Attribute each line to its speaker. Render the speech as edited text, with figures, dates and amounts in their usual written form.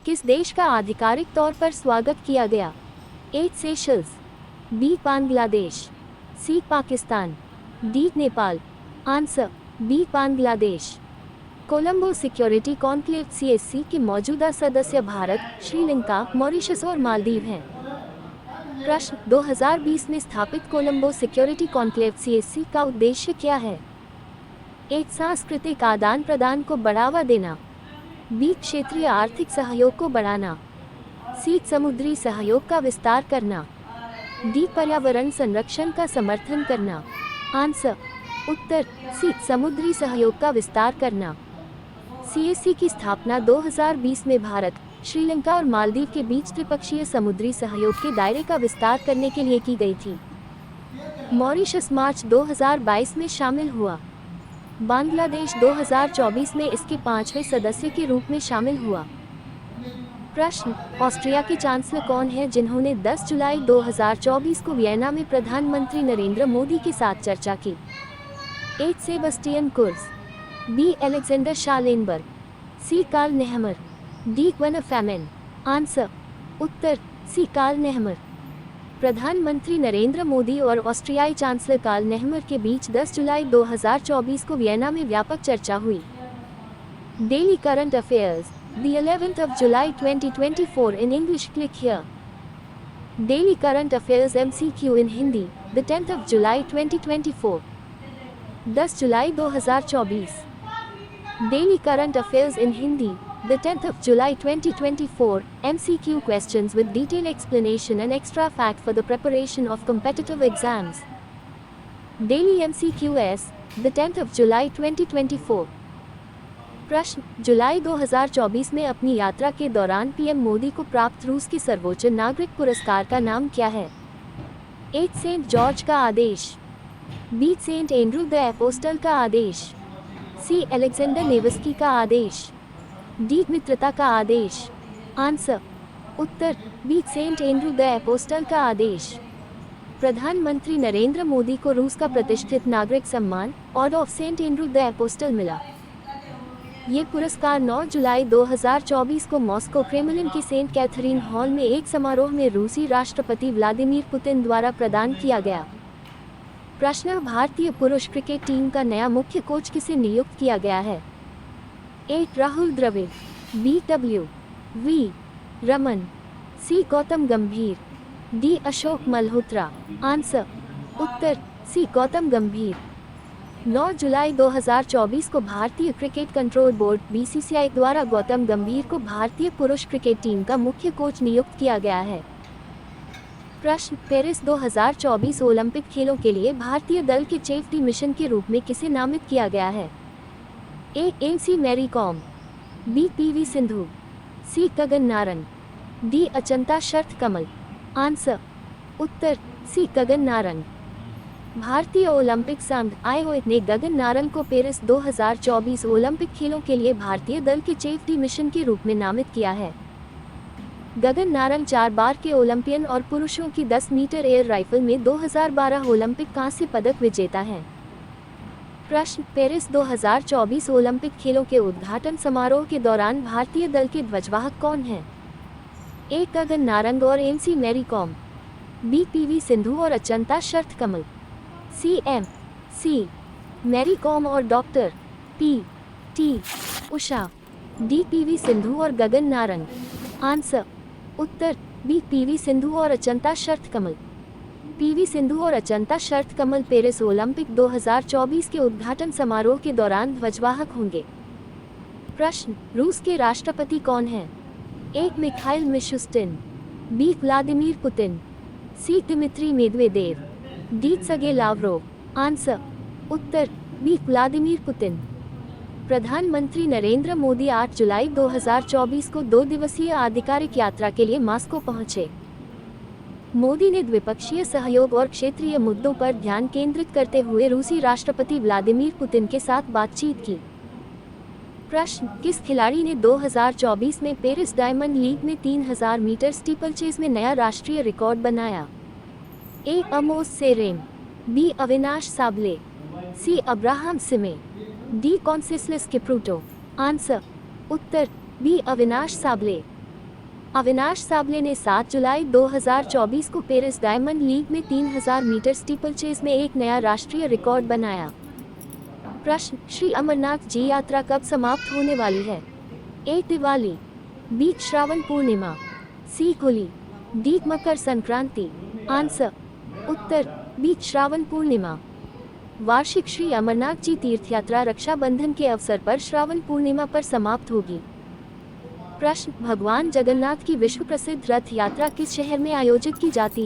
Speaker 1: किस देश का आधिकारिक तौर पर स्वागत किया गया? A Seychelles, B Bangladesh, C Pakistan, D Nepal. Answer B Bangladesh. Colombo security conclave CSC के मौजूदा सदस्य भारत, श्रीलंका, मॉरिशस और मालदीव हैं। प्रश्न 2020 में स्थापित कोलंबो सिक्योरिटी कॉन्क्लेव CSC का उद्देश्य क्या है? एक सांस्कृतिक आदान प्रदान को बढ़ावा देना, बी क्षेत्रीय आर्थिक सहयोग को बढ़ाना, सी समुद्री सहयोग का विस्तार करना, डी पर्यावरण संरक्षण का समर्थन करना। आंसर उत्तर सी समुद्री सहयोग का विस्तार करना। CSC की स्थापना 2020 में भारत, श्रीलंका और मालदीव के बीच त्रिपक्षीय समुद्री सहयोग के दायरे का विस्तार करने के लिए की गई थी। मॉरिशस मार्च 2022 में शामिल हुआ। बांग्लादेश 2024 में इसके 5वें सदस्य के रूप में शामिल हुआ। प्रश्न ऑस्ट्रिया के चांसलर कौन है जिन्होंने 10 जुलाई 2024 को वियना में प्रधानमंत्री नरेंद्र मोदी के साथ चर्चा की? A Sebastian Kurz, B Alexander Schallenberg, C Karl Nehammer, D Werner Faymann. Answer उत्तर सी कार्ल नेहमर। प्रधानमंत्री नरेंद्र मोदी और ऑस्ट्रियाई चांसलर कार्ल नेहमर के बीच 10 जुलाई 2024 को वियना में व्यापक चर्चा हुई। Daily current affairs, the 11th of July 2024 in English, click here. Daily current affairs MCQ in Hindi, the 10th of July 2024, 10 July 2024। Daily current affairs in Hindi, the 10th of July 2024, MCQ questions with detailed explanation and extra fact for the preparation of competitive exams. Daily MCQs, the 10th of July 2024। प्रश्न जुलाई 2024 में अपनी यात्रा के दौरान PM Modi को प्राप्त रूस के सर्वोच्च नागरिक पुरस्कार का नाम क्या है? ए सेंट जॉर्ज का आदेश, B Saint Andrew the Apostle का आदेश, सी अलेक्जेंडर नेवस्की का आदेश, डी मित्रता का आदेश। आंसर उत्तर B Saint Andrew the Apostle का आदेश। प्रधानमंत्री नरेंद्र मोदी को रूस का प्रतिष्ठित नागरिक सम्मान Order of Saint Andrew the Apostle मिला। ये पुरस्कार 9 जुलाई 2024 को मॉस्को क्रेमलिन के सेंट कैथरीन हॉल में एक समारोह में रूसी राष्ट्रपति व्लादिमीर पुतिन द्वारा प्रदान किया गया। प्रश्न भारतीय पुरुष क्रिकेट टीम का नया मुख्य कोच किसे नियुक्त किया गया है? ए राहुल द्रविड़, बी W.V. रमन, सी गौतम गंभीर, डी अशोक मल्होत्रा। आंसर उत्तर सी गौतम गंभीर। 9 जुलाई 2024 को भारतीय क्रिकेट कंट्रोल बोर्ड BCCI द्वारा गौतम गंभीर को भारतीय पुरुष क्रिकेट टीम का मुख्य कोच नियुक्त किया गया है। प्रश्न पेरिस 2024 ओलंपिक खेलों के लिए भारतीय दल के सेफ्टी मिशन के रूप में किसे नामित किया गया है? A MC Mary Kom, B PV Sindhu, C Gagan Narang, D Achanta Sharath Kamal. Answer उत्तर सी गगन नारंग। भारतीय ओलंपिक संघ IOC ने गगन नारंग को पेरिस 2024 ओलंपिक खेलों के लिए भारतीय दल के सेफ्टी मिशन के रूप में नामित किया है। गगन नारंग 4 बार के ओलंपियन और पुरुषों की 10 मीटर एयर राइफल में 2012 ओलंपिक कांस्य पदक विजेता हैं। प्रश्न पेरिस 2024 ओलंपिक खेलों के उद्घाटन समारोह के दौरान भारतीय दल के ध्वजवाहक कौन हैं? ए गगन नारंग और MC Mary Kom, B PV Sindhu और अचंता शर्त कमल, सी मैरी कॉम और doctor PT Usha, D PV Sindhu और गगन नारंग। आंसर उत्तर बी PV सिंधु और अचंता शर्त कमल। PV सिंधु और अचंता शर्त कमल पेरिस ओलंपिक 2024 के उद्घाटन समारोह के दौरान ध्वजवाहक होंगे। प्रश्न रूस के राष्ट्रपति कौन हैं? A Mikhail Mishustin, B Vladimir Putin, C Dmitry Medvedev, D Sergey Lavrov. Answer उत्तर बी व्लादिमीर पुतिन। प्रधानमंत्री नरेंद्र मोदी 8 जुलाई 2024 को 2 दिवसीय आधिकारिक यात्रा के लिए मॉस्को पहुंचे। मोदी ने द्विपक्षीय सहयोग और क्षेत्रीय मुद्दों पर ध्यान केंद्रित करते हुए रूसी राष्ट्रपति व्लादिमीर पुतिन के साथ बातचीत की। प्रश्न किस खिलाड़ी ने 2024 में पेरिस डायमंड लीग में 3000 मीटर स्टीपलचेज में नया राष्ट्रीय रिकॉर्ड बनाया? ए अमोस सेरेन, बी अविनाश साबले, सी अब्राहम सिमे, डी कॉन्सेस्लस किप्रूटो। आंसर उत्तर बी अविनाश साबले। अविनाश साबले ने 7 जुलाई 2024 को पेरिस डायमंड लीग में 3000 मीटर स्टीपलचेज में एक नया राष्ट्रीय रिकॉर्ड बनाया। प्रश्न, श्री अमरनाथ जी यात्रा कब समाप्त होने वाली है? ए दिवाली, बी श्रावण पूर्णिमा, सी होली, डी मकर संक्रांति। आंसर, उत्तर बी श्रावण पूर्णिमा। वार्षिक श्री अमरनाथ जी तीर्थ यात्रा रक्षाबंधन के अवसर पर श्रावण पूर्णिमा पर समाप्त होगी। प्रश्न, भगवान जगन्नाथ की विश्व प्रसिद्ध रथ यात्रा किस शहर में आयोजित की जाती है?